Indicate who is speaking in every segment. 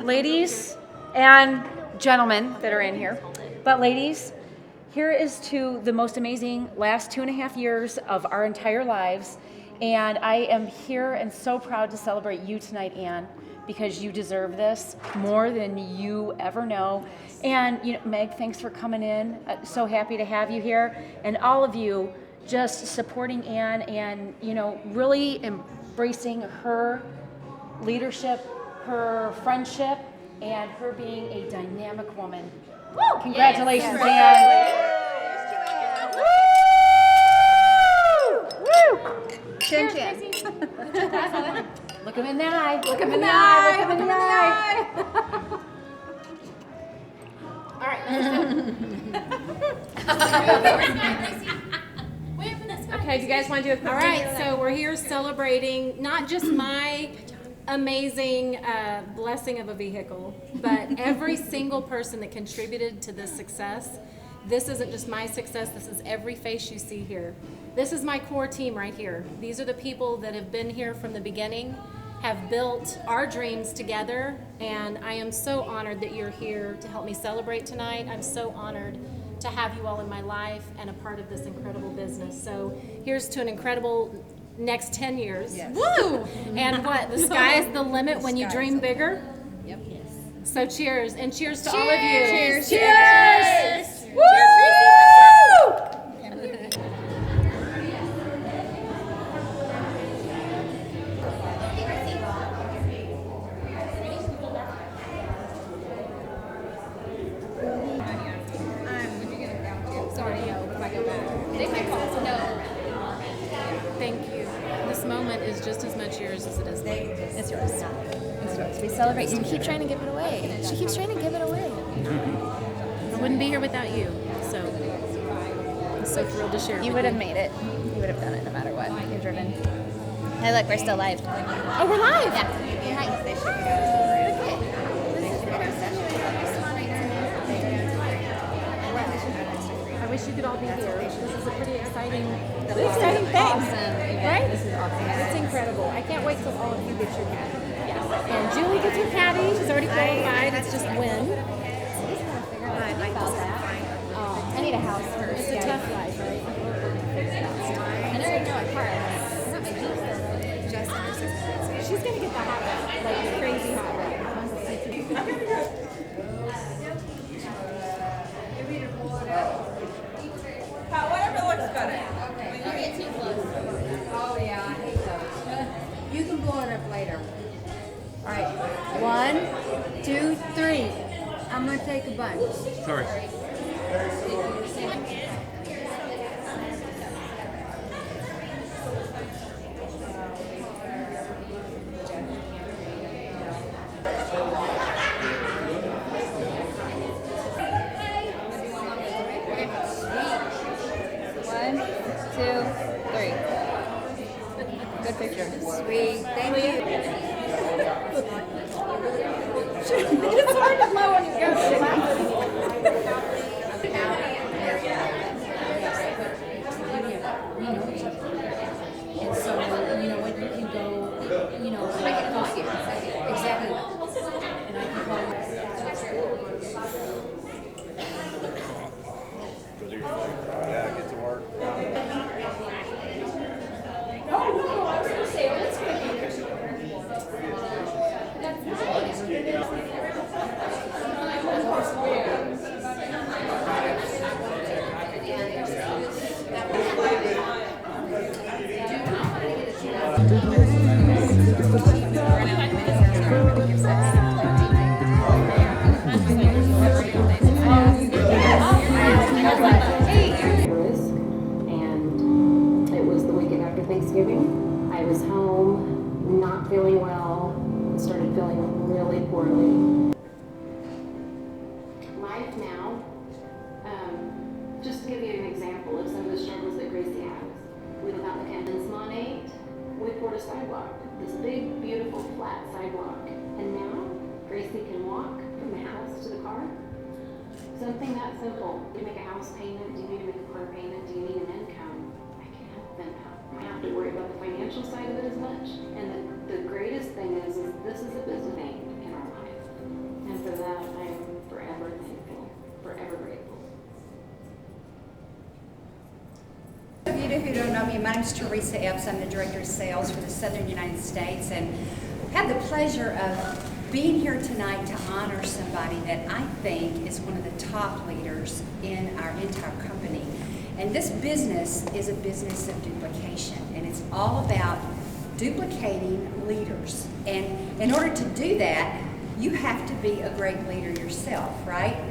Speaker 1: ladies and gentlemen that are in here, but ladies, here is to the most amazing last 2.5 years of our entire lives. And I am here and so proud to celebrate you tonight, Ann, because you deserve this more than you ever know. And Meg, thanks for coming in. So happy to have you here. And all of you just supporting Ann and, really embracing her leadership, her friendship, and her being a dynamic woman. Woo! Congratulations, Ann. Chin chin. Look him in the eye. Look him in the eye. Look him in the eye.
Speaker 2: All right. Okay, do you guys want to do a quick? All right, so we're here celebrating not just my amazing blessing of a vehicle, but every single person that contributed to this success. This isn't just my success, this is every face you see here. This is my core team right here. These are the people that have been here from the beginning, have built our dreams together, and I am so honored that you're here to help me celebrate tonight. I'm so honored to have you all in my life and a part of this incredible business. So here's to an incredible next 10 years.
Speaker 1: Yes.
Speaker 2: Woo! And what? The sky is the limit when you dream bigger?
Speaker 1: Yep.
Speaker 2: Yes. So cheers, and cheers to all of you.
Speaker 1: Cheers.
Speaker 2: Cheers.
Speaker 1: Woo!
Speaker 2: Thank you. This moment is just as much yours as it is mine.
Speaker 3: It's yours. It's yours. We celebrate. You keep trying to give it away. She keeps trying to give it away.
Speaker 2: I wouldn't be here without you. So I'm so thrilled to share.
Speaker 3: You would have made it. You would have done it no matter what. You're driven. Hey, look, we're still live.
Speaker 2: Oh, we're live.
Speaker 3: Yeah. Hi. Okay. This is the first session.
Speaker 2: I wish you could all be here. This is a pretty exciting thing.
Speaker 3: Awesome.
Speaker 2: Right?
Speaker 3: This is awesome.
Speaker 2: It's incredible. I can't wait till all of you get your caddy. And Julie gets her caddy. She's already qualified. It's just win.
Speaker 3: I need a house first.
Speaker 2: It's a tough life, right?
Speaker 3: I never know a car.
Speaker 2: She's going to get the hot rod, like the crazy hot rod.
Speaker 4: Whatever looks good. Oh yeah, I hate those. You can blow it up later. All right, 1, 2, 3. I'm gonna take a bunch.
Speaker 5: Sorry.
Speaker 3: Good picture.
Speaker 4: Sweet, thank you.
Speaker 2: It's hard to blow when you go.
Speaker 1: And so, when you can go, I can call you. Exactly. And I can call you.
Speaker 5: Yeah, get to work.
Speaker 6: And it was the weekend after Thanksgiving. I was home, not feeling well, started feeling really poorly. Life now, just to give you an example of some of the struggles that Gracie has. We live out in the Canyons, Monat, we poured a sidewalk, this big, beautiful, flat sidewalk. And now, Gracie can walk from the house to the car. Something that simple. Do you make a house payment? Do you need to make a car payment? Do you need an income? I can help them out. I don't have to worry about the financial side of it as much. And the greatest thing is this is a business thing in our life.
Speaker 7: who don't know me, my name is Teresa Epps. I'm the Director of Sales for the Southern United States, and have the pleasure of being here tonight to honor somebody that I think is one of the top leaders in our entire company. And this business is a business of duplication, and it's all about duplicating leaders. And in order to do that, you have to be a great leader yourself, right?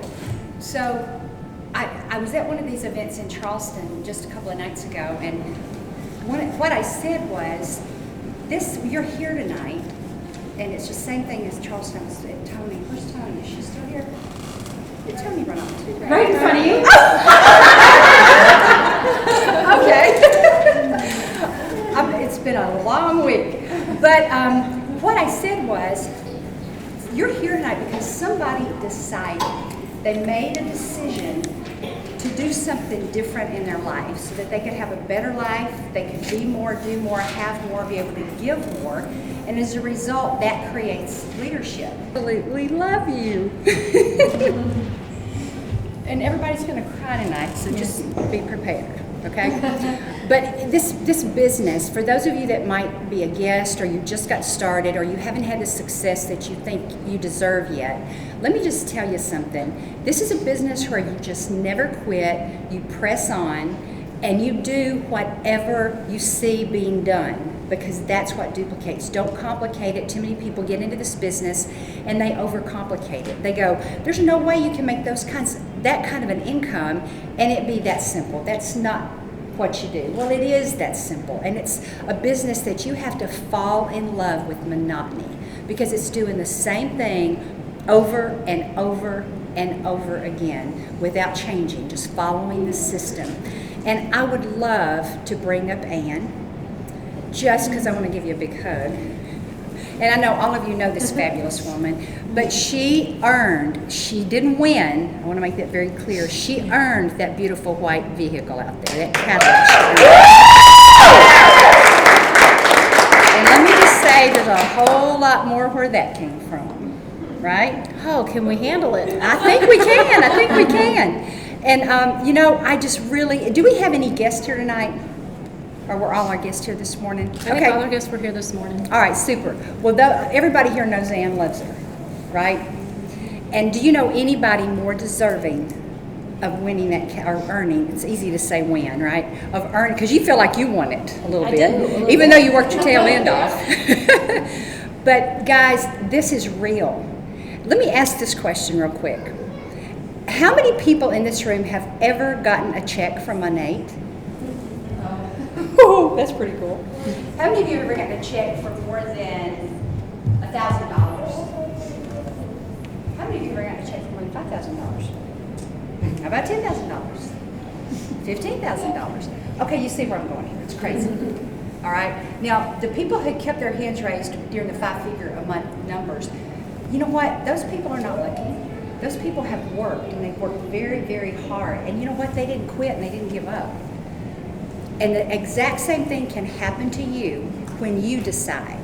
Speaker 7: So I was at one of these events in Charleston just a couple of nights ago, and what I said was, you're here tonight, and it's the same thing as Charleston. Tony, where's Tony? Is she still here? Did Tony run off too?
Speaker 1: Right in front of you.
Speaker 7: Okay. It's been a long week. But what I said was, you're here tonight because somebody decided, they made a decision to do something different in their life so that they could have a better life, they could be more, do more, have more, be able to give more. And as a result, that creates leadership. Absolutely love you. And everybody's going to cry tonight, so just be prepared, okay? But this business, for those of you that might be a guest, or you just got started, or you haven't had the success that you think you deserve yet, let me just tell you something. This is a business where you just never quit, you press on, and you do whatever you see being done, because that's what duplicates. Don't complicate it. Too many people get into this business and they overcomplicate it. They go, there's no way you can make that kind of an income and it be that simple. That's not what you do. Well, it is that simple, and it's a business that you have to fall in love with monotony, because it's doing the same thing over and over and over again without changing, just following the system. And I would love to bring up Ann, just because I want to give you a big hug. And I know all of you know this fabulous woman, but she didn't win, I want to make that very clear, she earned that beautiful white vehicle out there, that Cadillac. And let me just say, there's a whole lot more where that came from, right?
Speaker 2: Oh, can we handle it?
Speaker 7: I think we can. And, I just really, do we have any guests here tonight? Or were all our guests here this morning?
Speaker 2: I think all our guests were here this morning.
Speaker 7: All right, super. Well, everybody here knows Ann loves her, right? And do you know anybody more deserving of winning that, or earning? It's easy to say win, right? Of earning, because you feel like you won it a little bit, even though you worked your tail end off. But guys, this is real. Let me ask this question real quick. How many people in this room have ever gotten a check from Monat? Oh, that's pretty cool. How many of you have ever gotten a check for more than $1,000? How many of you have ever gotten a check for more than $5,000? How about $10,000? $15,000? Okay, you see where I'm going here. It's crazy. All right. Now, the people who kept their hands raised during the 5-figure a month numbers, you know what? Those people are not lucky. Those people have worked, and they've worked very, very hard. And you know what? They didn't quit, and they didn't give up. And the exact same thing can happen to you when you decide,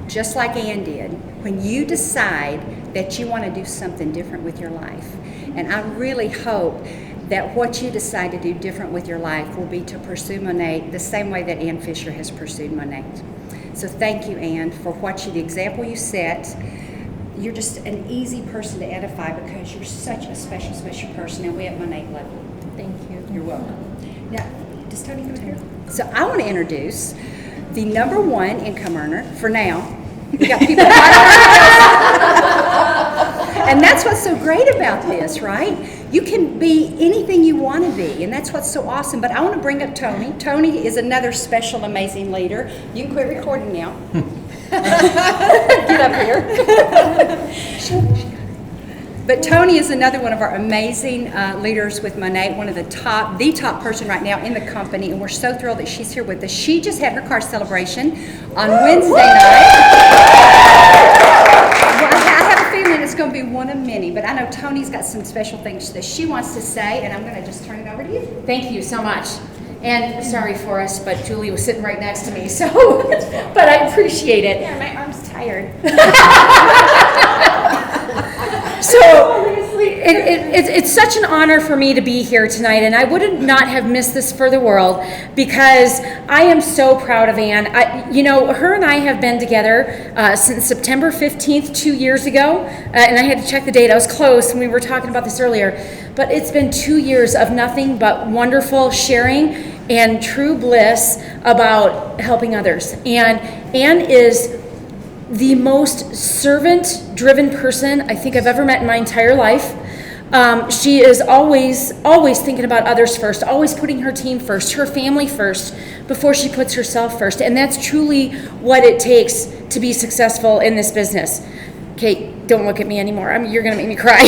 Speaker 7: just like Ann did, when you decide that you want to do something different with your life. And I really hope that what you decide to do different with your life will be to pursue Monat the same way that Ann Fisher has pursued Monat. So thank you, Ann, for the example you set. You're just an easy person to edify because you're such a special, special person, and we at Monat love you.
Speaker 2: Thank you.
Speaker 7: You're welcome. Now, does Tony come here? So I want to introduce the #1 income earner for now. We got people and that's what's so great about this, right? You can be anything you want to be, and that's what's so awesome. But I want to bring up Tony. Tony is another special, amazing leader. You can quit recording now. Get up here. But Tony is another one of our amazing leaders with Monat, one of the top person right now in the company, and we're so thrilled that she's here with us. She just had her car celebration on Wednesday night. Well, I have a feeling it's going to be one of many, but I know Tony's got some special things that she wants to say, and I'm going to just turn it over to you.
Speaker 1: Thank you so much. And sorry for us, but Julie was sitting right next to me, so, but I appreciate it.
Speaker 3: Yeah, my arm's tired.
Speaker 1: So,
Speaker 7: It's such an honor for me to be here tonight, and I would not have missed this for the world because I am so proud of Ann. Her and I have been together since September 15th, 2 years ago, and I had to check the date. I was close when we were talking about this earlier, but it's been 2 years of nothing but wonderful sharing and true bliss about helping others. And Ann is the most servant-driven person I think I've ever met in my entire life. She is always thinking about others first, always putting her team first, her family first, before she puts herself first. And that's truly what it takes to be successful in this business. Kate, don't look at me anymore. You're going to make me cry.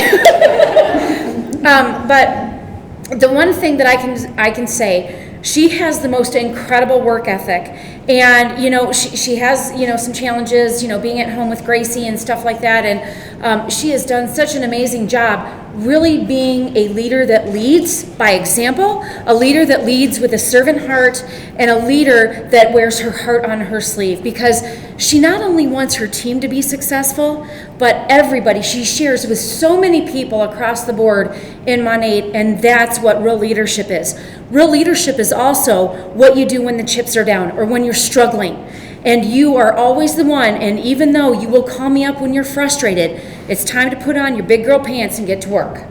Speaker 7: But the one thing that I can say, she has the most incredible work ethic, and she has some challenges, being at home with Gracie and stuff like that, and she has done such an amazing job really being a leader that leads by example, a leader that leads with a servant heart, and a leader that wears her heart on her sleeve, because she not only wants her team to be successful, but everybody. She shares with so many people across the board in Monat, and that's what real leadership is. Real leadership is also what you do when the chips are down or when you're struggling. And you are always the one, and even though you will call me up when you're frustrated, it's time to put on your big girl pants and get to work.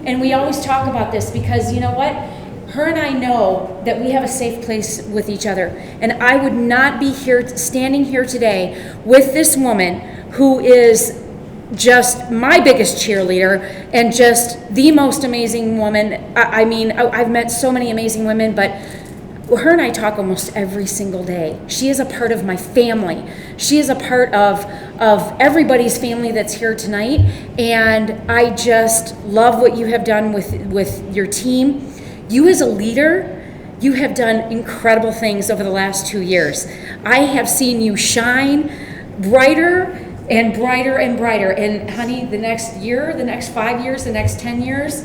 Speaker 7: And we always talk about this because you know what? Her and I know that we have a safe place with each other. And I would not be standing here today with this woman who is just my biggest cheerleader and just the most amazing woman. I've met so many amazing women, but her and I talk almost every single day. She is a part of my family. She is a part of everybody's family that's here tonight. And I just love what you have done with your team. You as a leader, you have done incredible things over the last 2 years. I have seen you shine brighter and brighter and brighter. And honey, the next year, the next 5 years, the next 10 years,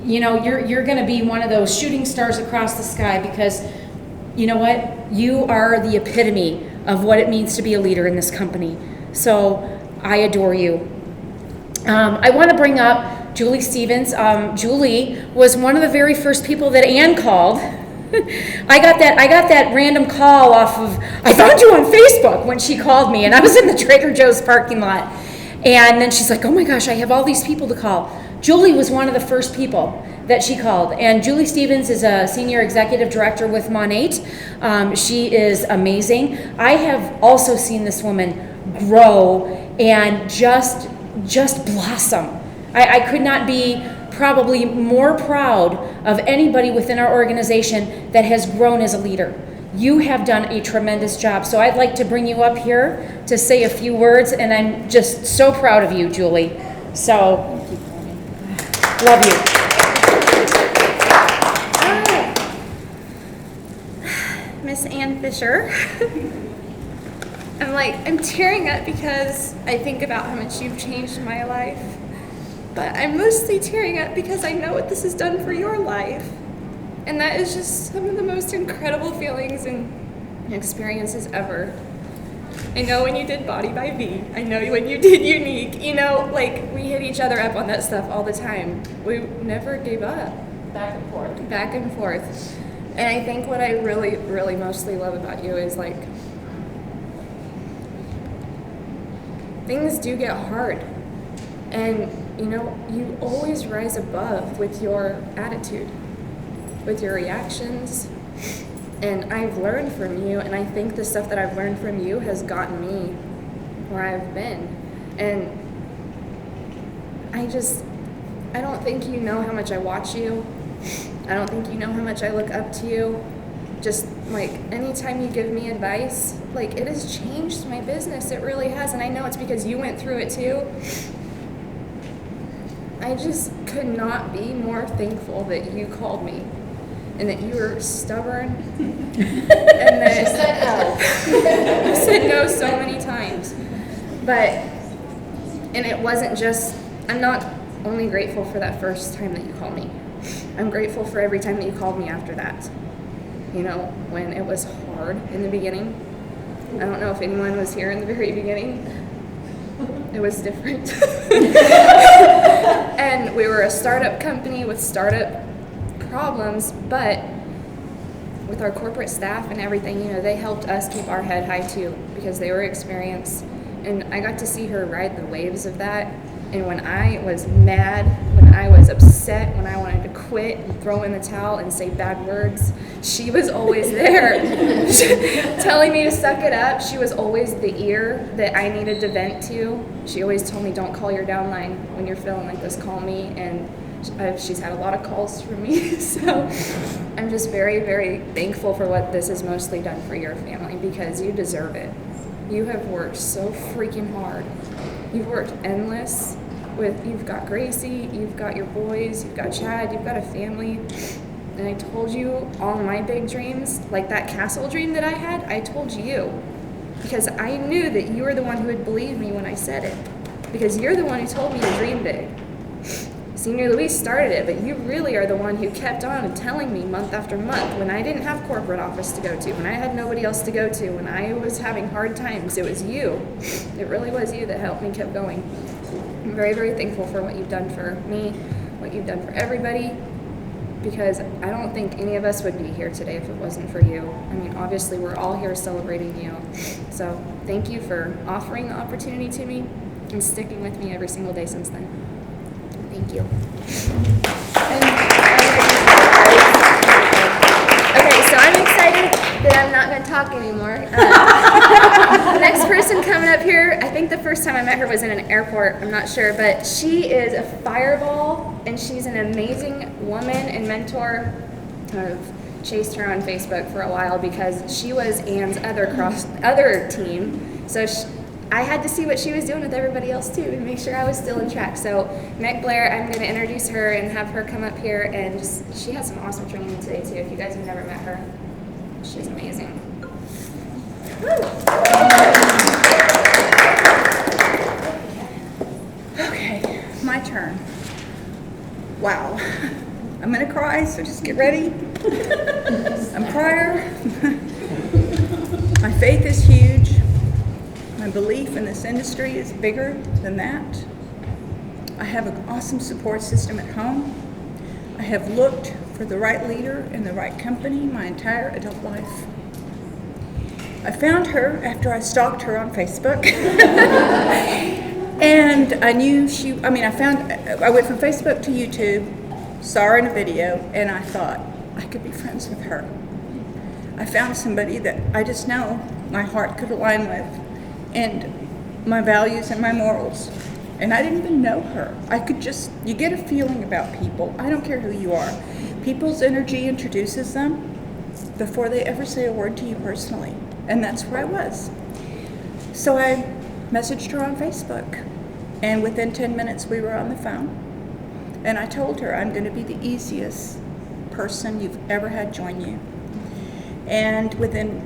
Speaker 7: you're going to be one of those shooting stars across the sky, because you know what? You are the epitome of what it means to be a leader in this company. So I adore you. I want to bring up Julie Stevens. Julie was one of the very first people that Ann called. I got that random call off of, I found you on Facebook, when she called me, and I was in the Trader Joe's parking lot. And then she's like, oh my gosh, I have all these people to call. Julie was one of the first people that she called. And Julie Stevens is a senior executive director with Monat. She is amazing. I have also seen this woman grow and just blossom. I could not be probably more proud of anybody within our organization that has grown as a leader. You have done a tremendous job. So I'd like to bring you up here to say a few words, and I'm just so proud of you, Julie. So, love you.
Speaker 3: Miss Ann Fisher. I'm tearing up because I think about how much you've changed my life. But I'm mostly tearing up because I know what this has done for your life. And that is just some of the most incredible feelings and experiences ever. I know when you did Body by V. I know when you did Unique. We hit each other up on that stuff all the time. We never gave up.
Speaker 1: Back and forth.
Speaker 3: Back and forth. And I think what I really, really mostly love about you is things do get hard. And you always rise above with your attitude, with your reactions. And I've learned from you, and I think the stuff that I've learned from you has gotten me where I've been. And I don't think you know how much I watch you. I don't think you know how much I look up to you. Just anytime you give me advice, it has changed my business. It really has. And I know it's because you went through it too. I just could not be more thankful that you called me and that you were stubborn and that you said no. You said no so many times. And it wasn't just, I'm not only grateful for that first time that you called me. I'm grateful for every time that you called me after that. When it was hard in the beginning. I don't know if anyone was here in the very beginning. It was different. And we were a startup company with startup problems, but with our corporate staff and everything, you know, they helped us keep our head high too, because they were experienced. And I got to see her ride the waves of that. And when I was mad, when I was upset, when I wanted to quit and throw in the towel and say bad words, she was always there telling me to suck it up. She was always the ear that I needed to vent to. She always told me, don't call your downline when you're feeling like this, call me. And she's had a lot of calls from me. So I'm just very, very thankful for what this has mostly done for your family, because you deserve it. You have worked so freaking hard. You've worked endless. You've got Gracie, you've got your boys, you've got Chad, you've got a family. And I told you all my big dreams, like that castle dream that I had, I told you. Because I knew that you were the one who would believe me when I said it. Because you're the one who told me to dream big. Senior Louise started it, but you really are the one who kept on telling me month after month when I didn't have corporate office to go to, when I had nobody else to go to, when I was having hard times. It was you. It really was you that helped me keep going. I'm very, very thankful for what you've done for me, what you've done for everybody, because I don't think any of us would be here today if it wasn't for you. I mean, obviously, we're all here celebrating you. So thank you for offering the opportunity to me and sticking with me every single day since then. Thank you. Okay, so I'm excited that I'm not going to talk anymore. The next person coming up here, I think the first time I met her was in an airport, I'm not sure, but she is a fireball, and she's an amazing woman and mentor. I've chased her on Facebook for a while because she was Ann's other team, so I had to see what she was doing with everybody else too and make sure I was still in track. So Meg Blair, I'm going to introduce her and have her come up here, and she has some awesome training today too. If you guys have never met her, she's amazing.
Speaker 8: Okay, my turn. Wow. I'm going to cry, so just get ready. I'm a crier. My faith is huge. My belief in this industry is bigger than that. I have an awesome support system at home. I have looked for the right leader in the right company my entire adult life. I found her after I stalked her on Facebook. And I knew I went from Facebook to YouTube, saw her in a video, and I thought I could be friends with her. I found somebody that I just know my heart could align with, and my values and my morals. And I didn't even know her. You get a feeling about people. I don't care who you are. People's energy introduces them before they ever say a word to you personally. And that's where I was. So I messaged her on Facebook. And within 10 minutes we were on the phone. And I told her I'm going to be the easiest person you've ever had join you. And within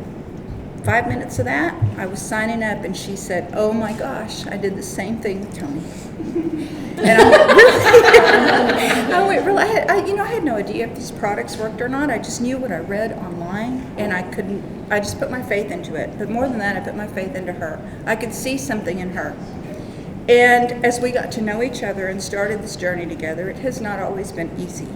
Speaker 8: 5 minutes of that, I was signing up, and she said, "Oh my gosh, I did the same thing with Tony." And I went, really? I had no idea if these products worked or not. I just knew what I read online, and I just put my faith into it. But more than that, I put my faith into her. I could see something in her. And as we got to know each other and started this journey together, it has not always been easy.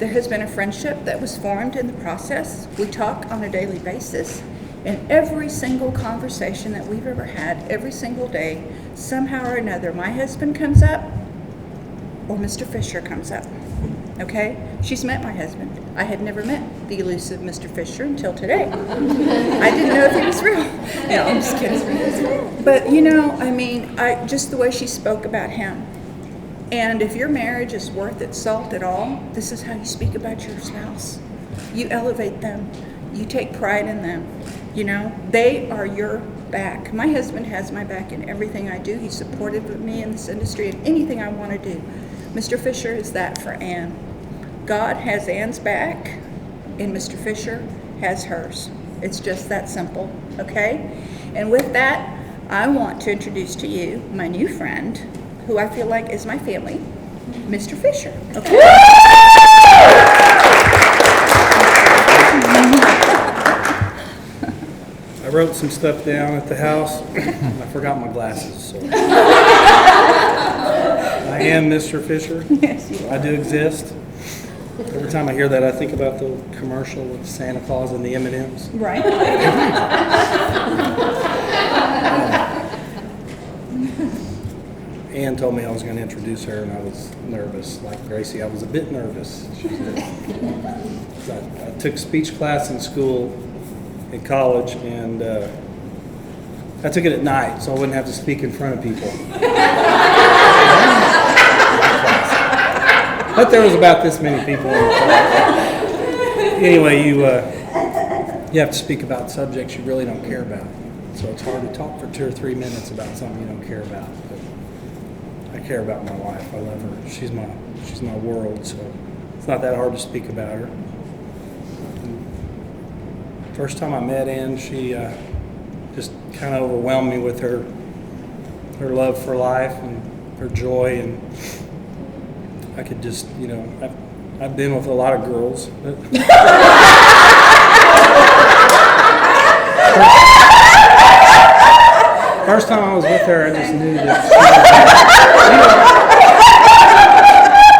Speaker 8: There has been a friendship that was formed in the process. We talk on a daily basis. And every single conversation that we've ever had, every single day, somehow or another, my husband comes up or Mr. Fisher comes up, okay? She's met my husband. I had never met the elusive Mr. Fisher until today. I didn't know if he was real. No, I'm just kidding. But, just the way she spoke about him. And if your marriage is worth its salt at all, this is how you speak about your spouse. You elevate them. You take pride in them. They are your back. My husband has my back in everything I do. He's supportive of me in this industry and anything I want to do. Mr. Fisher is that for Ann. God has Ann's back, and Mr. Fisher has hers. It's just that simple, okay? And with that, I want to introduce to you my new friend, who I feel like is my family, Mr. Fisher, okay?
Speaker 5: I wrote some stuff down at the house. I forgot my glasses. So. I I am Mr. Fisher.
Speaker 8: Yes, you
Speaker 5: I do exist. Every time I hear that, I think about the commercial with Santa Claus and the M&Ms.
Speaker 8: Right.
Speaker 5: Ann told me I was going to introduce her, and I was nervous. Like Gracie, I was a bit nervous. She said, I took speech class in school, in college, and I took it at night, so I wouldn't have to speak in front of people. But there was about this many people in the class. Anyway, you have to speak about subjects you really don't care about. So it's hard to talk for 2 or 3 minutes about something you don't care about. But I care about my wife. I love her. She's my world. So it's not that hard to speak about her. And first time I met Ann, she just kind of overwhelmed me with her love for life and her joy, and I could just, I've been with a lot of girls. But first time I was with her, I just knew that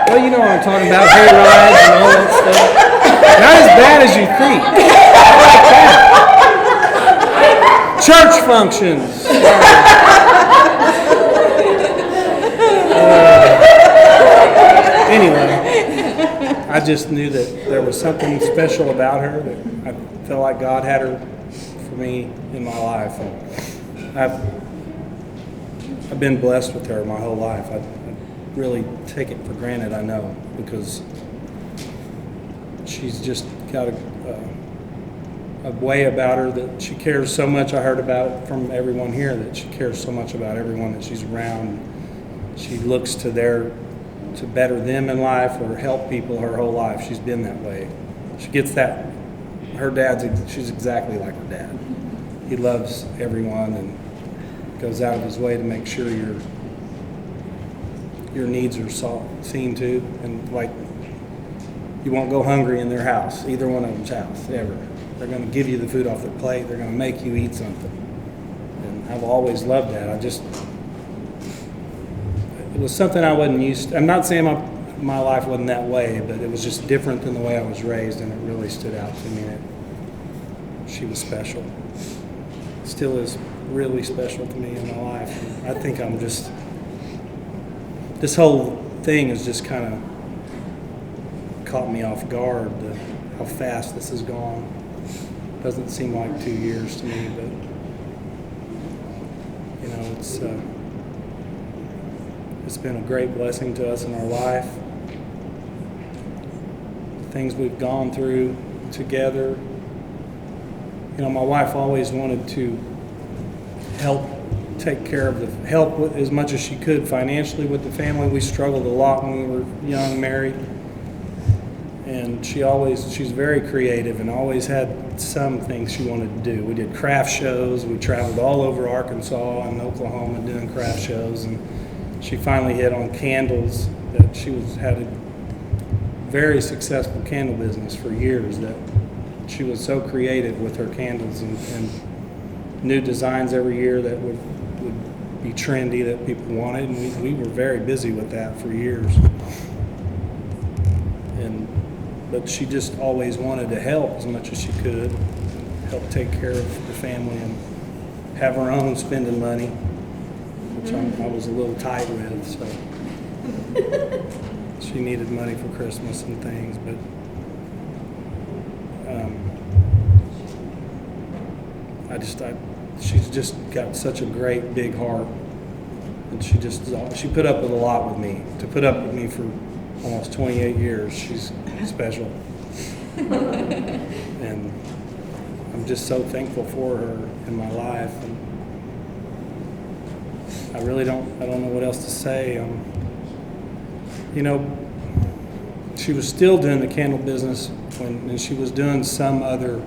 Speaker 5: well, you know what I'm talking about, hay rides and all that stuff. Not as bad as you think. I like that. Church functions. Anyway, I just knew that there was something special about her, that I felt like God had her for me in my life. And I've been blessed with her my whole life. I really take it for granted, I know, because she's just got a way about her that she cares so much. I heard about from everyone here that she cares so much about everyone that she's around. She looks to better them in life or help people her whole life. She's been that way. She gets that. She's exactly like her dad. He loves everyone and goes out of his way to make sure your needs are seen to, and like you won't go hungry in their house, either one of them's house, ever. They're going to give you the food off their plate. They're going to make you eat something. And I've always loved that. It was something I wasn't used to. I'm not saying my life wasn't that way, but it was just different than the way I was raised, and it really stood out to me. She was special. Still is really special to me in my life. And I think this whole thing has just kind of caught me off guard, how fast this has gone. Doesn't seem like 2 years to me, but it's been a great blessing to us in our life. The things we've gone through together. My wife always wanted to help as much as she could financially with the family. We struggled a lot when we were young, married. And she's very creative and always had some things she wanted to do. We did craft shows. We traveled all over Arkansas and Oklahoma doing craft shows. And she finally hit on candles. That she had a very successful candle business for years. That she was so creative with her candles and new designs every year that would be trendy that people wanted. And we were very busy with that for years. But she just always wanted to help as much as she could, help take care of the family and have her own spending money, which I was a little tight with. So she needed money for Christmas and things, but she's just got such a great big heart, and she put up with a lot with me. To put up with me for almost 28 years, she's special. And I'm just so thankful for her in my life. And I don't know what else to say. She was still doing the candle business and she was doing some other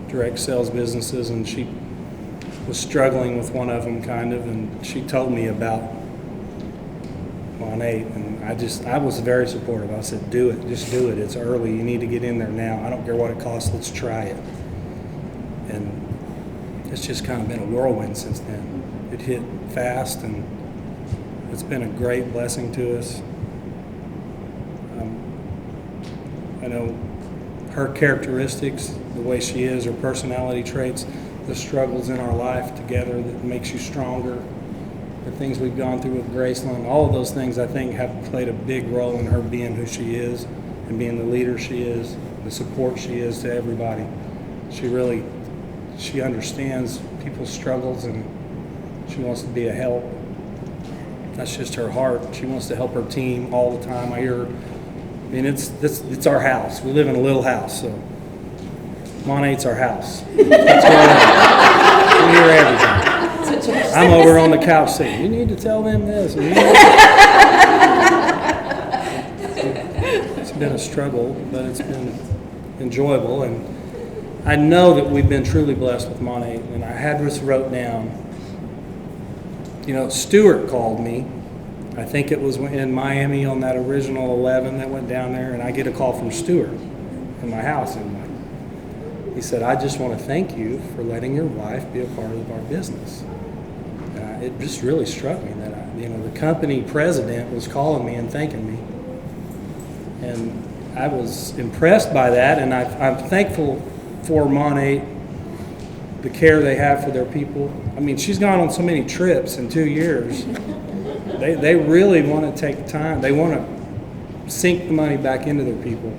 Speaker 5: direct sales businesses, and she was struggling with one of them kind of, and she told me about Monat, and I was very supportive. I said, do it, just do it. It's early. You need to get in there now. I don't care what it costs. Let's try it. And it's just kind of been a whirlwind since then. It hit fast, and It's been a great blessing to us. I know her characteristics, the way she is, her personality traits, the struggles in our life together that makes you stronger, the things we've gone through with Graceland, all of those things I think have played a big role in her being who she is and being the leader she is, the support she is to everybody. She understands people's struggles and she wants to be a help. That's just her heart. She wants to help her team all the time. I hear her. I mean, it's our house. We live in a little house, so Monat's our house. What's going on? We hear everything. I'm over on the couch saying, "You need to tell them this." It's been a struggle, but it's been enjoyable, and I know that we've been truly blessed with Monat. And I had this wrote down. You know, Stuart called me. I think it was in Miami on that original 11 that went down there, and I get a call from Stuart in my house, and he said, "I just want to thank you for letting your wife be a part of our business." And it just really struck me that the company president was calling me and thanking me, and I was impressed by that, and I'm thankful for Monat, the care they have for their people. I mean, she's gone on so many trips in 2 years. They really want to take time. They want to sink the money back into their people.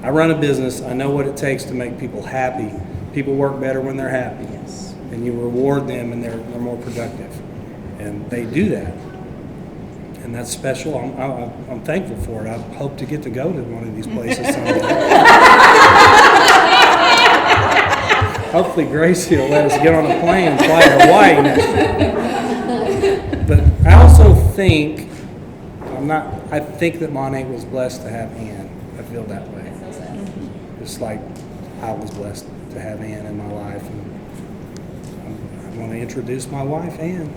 Speaker 5: I run a business. I know what it takes to make people happy. People work better when they're happy. Yes. And you reward them and they're more productive. And they do that. And that's special. I'm thankful for it. I hope to get to go to one of these places someday. Hopefully Gracie will let us get on a plane and fly to Hawaii next year. But I also think, I think that Monat was blessed to have Ann. I feel that way. Just like I was blessed to have Ann in my life. And I want to introduce my wife, Ann.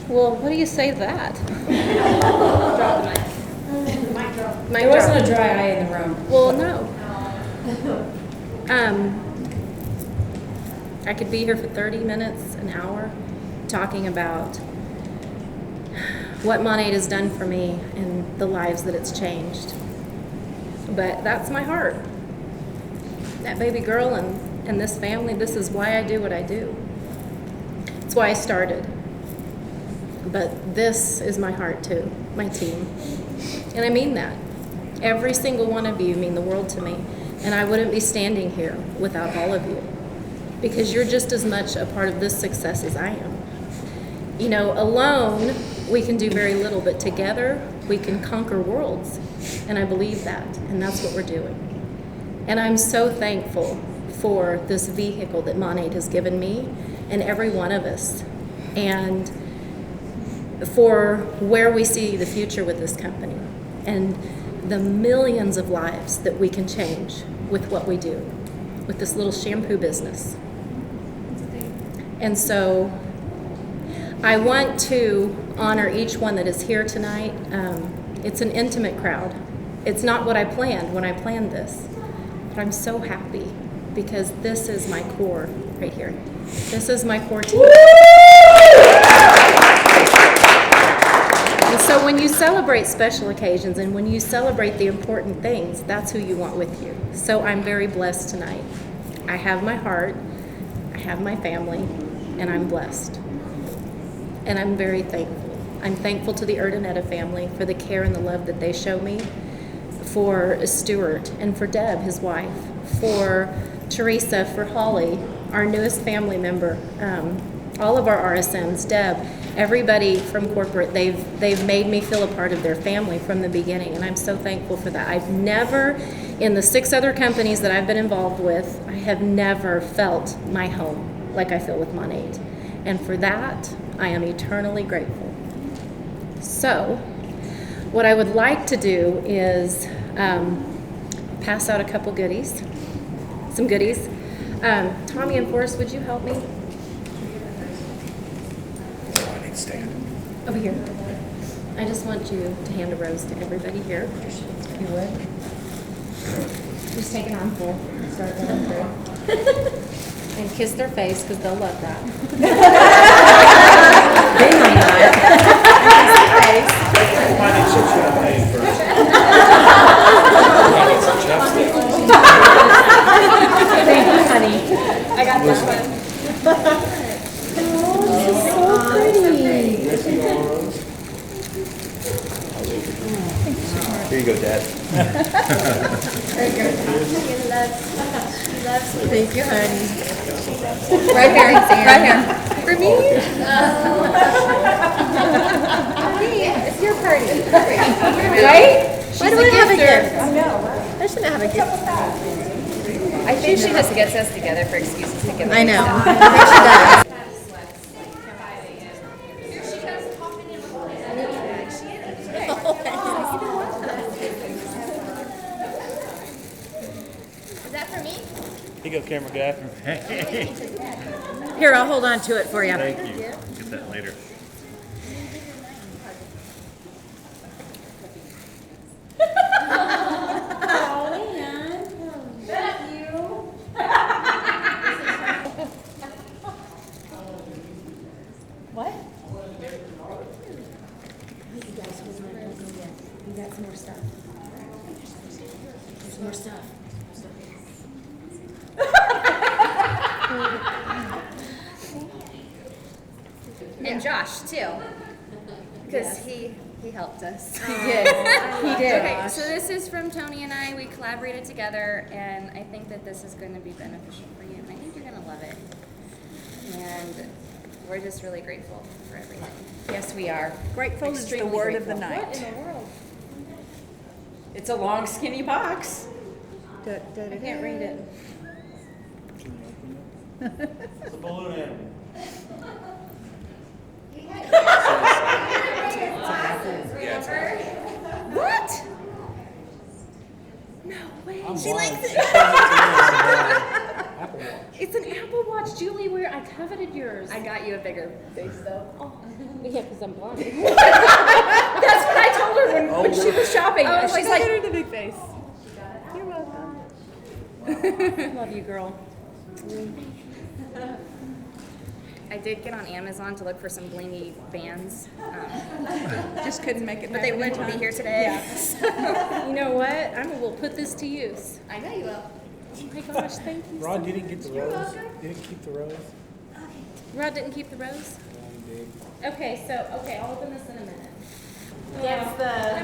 Speaker 9: Well, what do you say to that?
Speaker 2: There wasn't a dry eye in the room.
Speaker 9: Well, no.
Speaker 2: I could be here for 30 minutes, an hour, talking about what Monat has done for me and the lives that it's changed. But that's my heart. That baby girl and this family, this is why I do what I do. It's why I started. But this is my heart too, my team. And I mean that. Every single one of you mean the world to me. And I wouldn't be standing here without all of you. Because you're just as much a part of this success as I am. You know, alone, we can do very little, but together, we can conquer worlds. And I believe that, and that's what we're doing. And I'm so thankful for this vehicle that Monat has given me and every one of us. And for where we see the future with this company and the millions of lives that we can change with what we do, with this little shampoo business. And so I want to honor each one that is here tonight. It's an intimate crowd. It's not what I planned when I planned this, but I'm so happy because this is my core right here. This is my core team. And so when you celebrate special occasions and when you celebrate the important things, that's who you want with you. So I'm very blessed tonight. I have my heart, I have my family, and I'm blessed. And I'm very thankful. I'm thankful to the Urdaneta family for the care and the love that they show me, for Stuart and for Deb, his wife, for Teresa, for Holly, our newest family member, all of our RSMs, Deb, everybody from corporate, they've made me feel a part of their family from the beginning, and I'm so thankful for that. I've never, in the 6 other companies that I've been involved with, I have never felt my home like I feel with Monat. And for that, I am eternally grateful. So, what I would like to do is pass out a couple goodies, some goodies. Tommy and Forrest, would you help me? Over here. I just want you to hand a rose to everybody here, if you would. Just take an armful and start going through. And kiss their face, because they'll love that. Thank you, honey. I got that one.
Speaker 10: Here you go, Dad.
Speaker 3: Thank you, honey. Right here, right here. For me?
Speaker 2: It's your party.
Speaker 3: Right?
Speaker 2: Why do I have a gift?
Speaker 3: I know.
Speaker 2: I shouldn't have a gift.
Speaker 3: I think she just gets us together for excuses to give.
Speaker 2: I know.
Speaker 3: Is that for me?
Speaker 10: Here you go, camera guy.
Speaker 1: Here, I'll hold on to it for you.
Speaker 10: Thank you. Get that later.
Speaker 2: What? You got some more stuff. There's more stuff.
Speaker 3: And Josh too, because he helped us.
Speaker 1: He did. He did.
Speaker 3: Okay, so this is from Tony and I. We collaborated together, and I think that this is going to be beneficial for you, and I think you're going to love it. And we're just really grateful for everything.
Speaker 1: Yes, we are.
Speaker 8: Grateful is the
Speaker 1: Extremely
Speaker 8: word of the
Speaker 1: grateful.
Speaker 8: night.
Speaker 1: It's a long, skinny box.
Speaker 8: I
Speaker 2: Can't read it.
Speaker 10: It's a balloon animal.
Speaker 3: What? No way. She likes it.
Speaker 2: It's an Apple Watch, Julie. Where I coveted yours.
Speaker 3: I got you a bigger face though.
Speaker 2: Yeah, because I'm blind.
Speaker 1: That's what I told her when she was shopping.
Speaker 3: I was
Speaker 1: She's
Speaker 3: like,
Speaker 1: like,
Speaker 3: get her the big face. You're welcome.
Speaker 2: Love you, girl.
Speaker 3: I did get on Amazon to look for some blingy bands,
Speaker 8: just couldn't make it.
Speaker 3: but they wouldn't be here today.
Speaker 2: You know what? I will put this to use.
Speaker 3: I know you will.
Speaker 2: Oh my gosh, thank you.
Speaker 5: Rod, you didn't get the rose? You didn't keep the rose?
Speaker 2: Rod didn't keep the rose? Okay, I'll open this in a minute.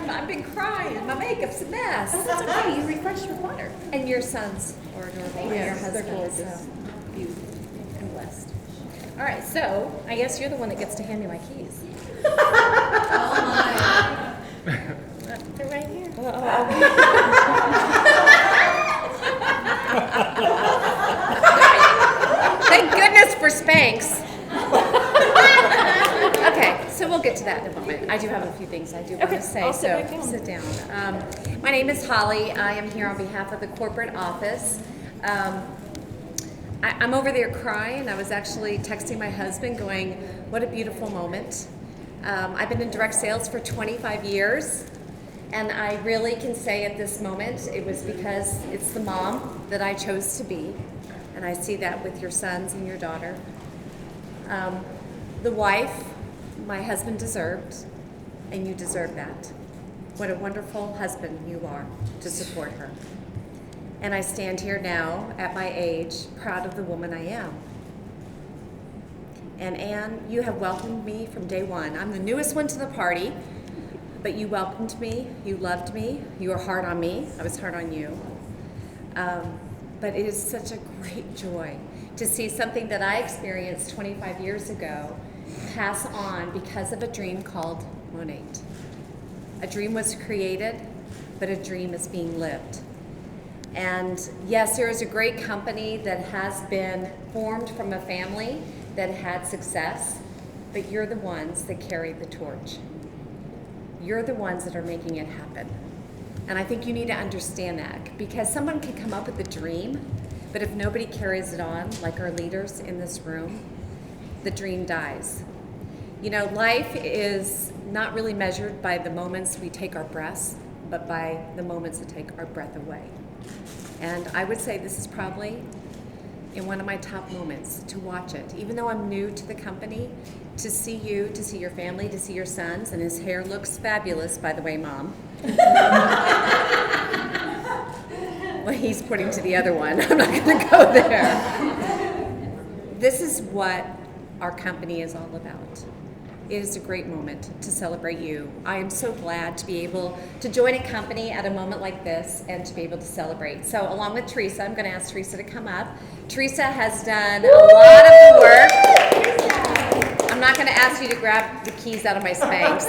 Speaker 7: I've been crying. My makeup's a mess.
Speaker 2: Oh, that's okay. You refresh with water.
Speaker 7: And your sons are adorable. And your
Speaker 2: Yes, they're
Speaker 7: husband is
Speaker 2: gorgeous.
Speaker 7: beautiful and blessed.
Speaker 2: All right, so I guess you're the one that gets to hand me my keys. They're right here.
Speaker 7: Thank goodness for Spanx. Okay, so we'll get to that in a moment. I do have a few things I do want to say,
Speaker 2: I'll sit
Speaker 7: so
Speaker 2: back down.
Speaker 7: sit down. My name is Holly. I am here on behalf of the corporate office. I'm over there crying. I was actually texting my husband going, what a beautiful moment. I've been in direct sales for 25 years, and I really can say at this moment it was because it's the mom that I chose to be, and I see that with your sons and your daughter. The wife my husband deserved, and you deserve that. What a wonderful husband you are to support her. And I stand here now, at my age, proud of the woman I am. And Anne, you have welcomed me from day one. I'm the newest one to the party, but you welcomed me, you loved me, you were hard on me, I was hard on you. But it is such a great joy to see something that I experienced 25 years ago pass on because of a dream called Monat. A dream was created, but a dream is being lived. And yes, there is a great company that has been formed from a family that had success, but you're the ones that carry the torch. You're the ones that are making it happen. And I think you need to understand that, because someone can come up with a dream, but if nobody carries it on, like our leaders in this room, the dream dies.
Speaker 11: You know, life is not really measured by the moments we take our breaths, but by the moments that take our breath away. And I would say this is probably in one of my top moments to watch it. Even though I'm new to the company, to see you, to see your family, to see your sons, and his hair looks fabulous, by the way, Mom. Well, he's pointing to the other one. I'm not going to go there. This is what our company is all about. It is a great moment to celebrate you. I am so glad to be able to join a company at a moment like this and to be able to celebrate. So along with Teresa, I'm going to ask Teresa to come up. Teresa has done a lot of the work. I'm not going to ask you to grab the keys out of my Spanx.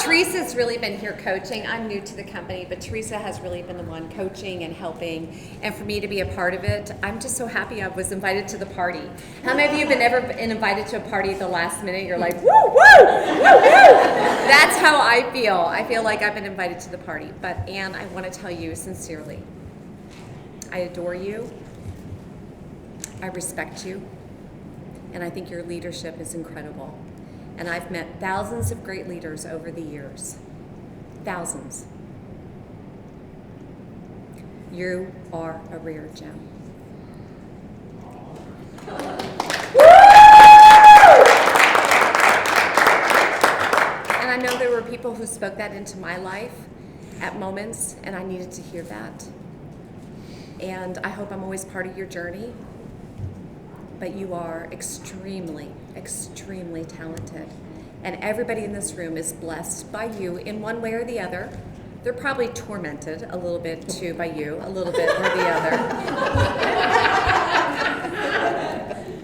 Speaker 11: Teresa's really been here coaching. I'm new to the company, but Teresa has really been the one coaching and helping. And for me to be a part of it, I'm just so happy I was invited to the party. How many of you have ever been invited to a party at the last minute? You're like, woo, woo, woo, woo. That's how I feel. I feel like I've been invited to the party. But Anne, I want to tell you sincerely, I adore you. I respect you. And I think your leadership is incredible. And I've met thousands of great leaders over the years. Thousands. You are a rare gem. And I know there were people who spoke that into my life at moments, and I needed to hear that. And I hope I'm always part of your journey. But you are extremely, extremely talented. And everybody in this room is blessed by you in one way or the other. They're probably tormented a little bit too by you, a little bit or the other.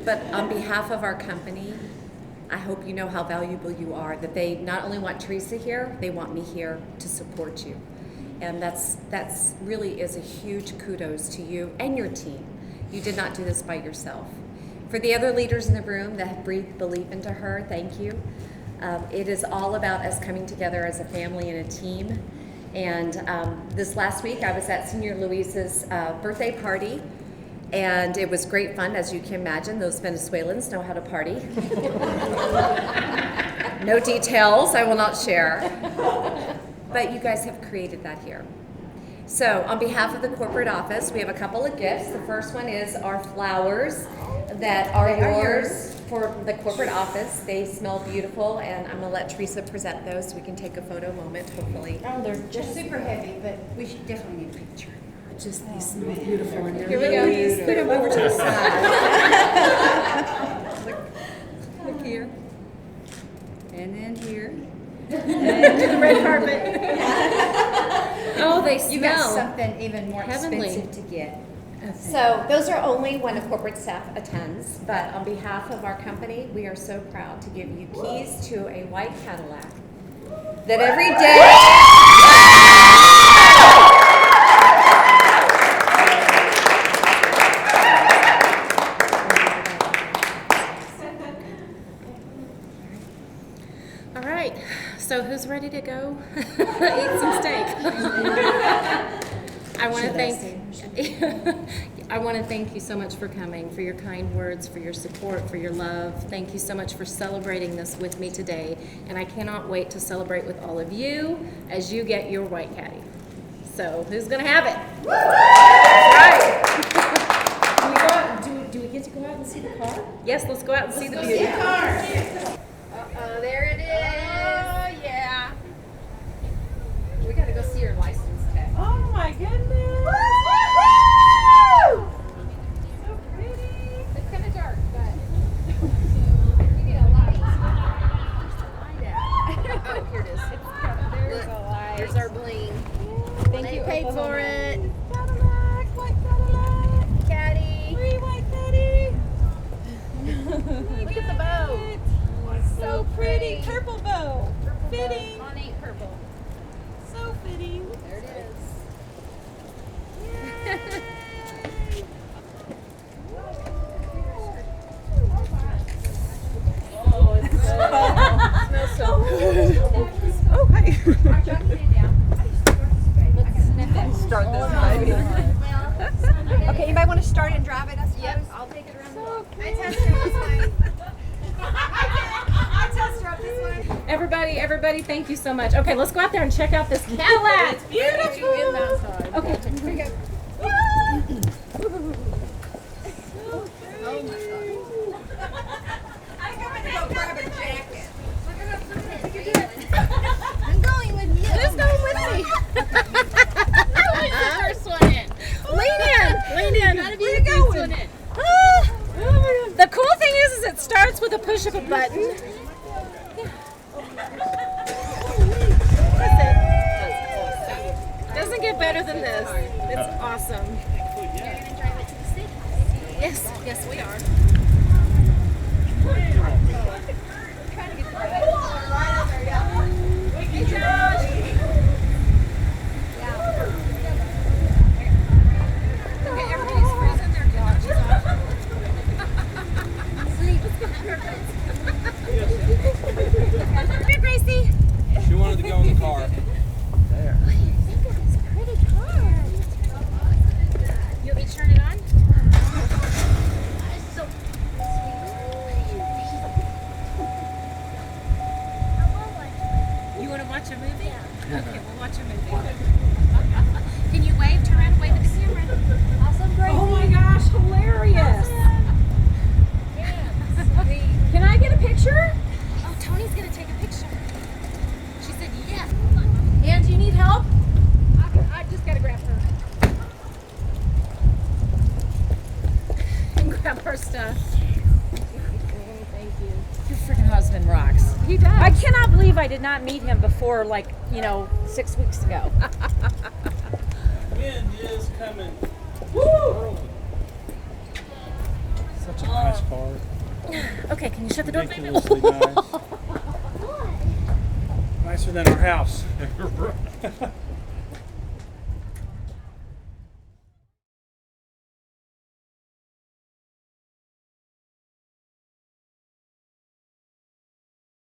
Speaker 11: But on behalf of our company, I hope you know how valuable you are, that they not only want Teresa here, they want me here to support you. And that's really is a huge kudos to you and your team. You did not do this by yourself. For the other leaders in the room that have breathed belief into her, thank you. It is all about us coming together as a family and a team. And this last week, I was at Senior Luis's birthday party, and it was great fun, as you can imagine. Those Venezuelans know how to party. No details I will not share. But you guys have created that here. So on behalf of the corporate office, we have a couple of gifts. The first one is our flowers that are yours for the corporate office. They smell beautiful, and I'm going to let Teresa present those so we can take a photo moment, hopefully.
Speaker 7: Oh, they're just super heavy, but we should definitely need a picture.
Speaker 11: Just they smell beautiful. And
Speaker 7: Here we go. Beautiful. Put them over to the side. look here. And then here. And to the red carpet.
Speaker 2: Oh, they smell.
Speaker 7: You got something even more
Speaker 2: heavenly.
Speaker 7: expensive to get. Okay.
Speaker 11: So those are only when the corporate staff attends, but on behalf of our company, we are so proud to give you keys to a white Cadillac that every
Speaker 2: All right, so who's ready to go eat some steak? I want to thank you so much for coming, for your kind words, for your support, for your love. Thank you so much for celebrating this with me today. And I cannot wait to celebrate with all of you as you get your white caddy. So who's going to have it? That's right. Do we get to go out and see the car? Yes, let's go out and see the beauty.
Speaker 11: Uh-oh, there it is. Oh, yeah. We got to go see your license tag.
Speaker 2: Oh my goodness.
Speaker 11: Woo! So pretty. It's kind of dark, but we need a light. Oh, here it is. There's a light. There's our bling.
Speaker 2: Thank you.
Speaker 11: Paid for it.
Speaker 2: Cadillac, white Cadillac.
Speaker 11: Caddy.
Speaker 2: Free white caddy.
Speaker 11: Look at the bow.
Speaker 2: everybody. Thank you so much. Okay, let's go out there and check out this Cadillac. It's beautiful. Okay, here we go.
Speaker 4: I'm going with you.
Speaker 2: Who's going with me?
Speaker 4: Who's the first one in?
Speaker 2: Lean in. Lean in.
Speaker 4: Gotta be the first one in.
Speaker 2: The cool thing is it starts with a push of a button. That's it. Doesn't get better than this. It's awesome.
Speaker 4: You're gonna drive it to the city.
Speaker 2: Yes, yes we are. Hey Josh. Okay, everybody's freezing their couches off. Come here, Gracie.
Speaker 10: She wanted to go in the car. There.
Speaker 4: Think of this pretty car.
Speaker 2: You want me to turn it on?
Speaker 4: So
Speaker 2: You want to watch a movie? Okay, we'll watch a movie. Can you wave? Turn around and wave at the camera.
Speaker 4: awesome, Gracie.
Speaker 2: Oh my gosh, hilarious. Can I get a picture? Oh, Tony's going to take a picture. She said yes. And do you need help? I just got to grab her. And grab her stuff. Thank you.
Speaker 1: Your freaking husband rocks.
Speaker 2: He does.
Speaker 1: I cannot believe I did not meet him before, 6 weeks ago.
Speaker 5: Wind is coming. Woo! Such a nice car.
Speaker 1: Okay, can you shut the door?
Speaker 5: Ridiculously nice. Nicer than our house.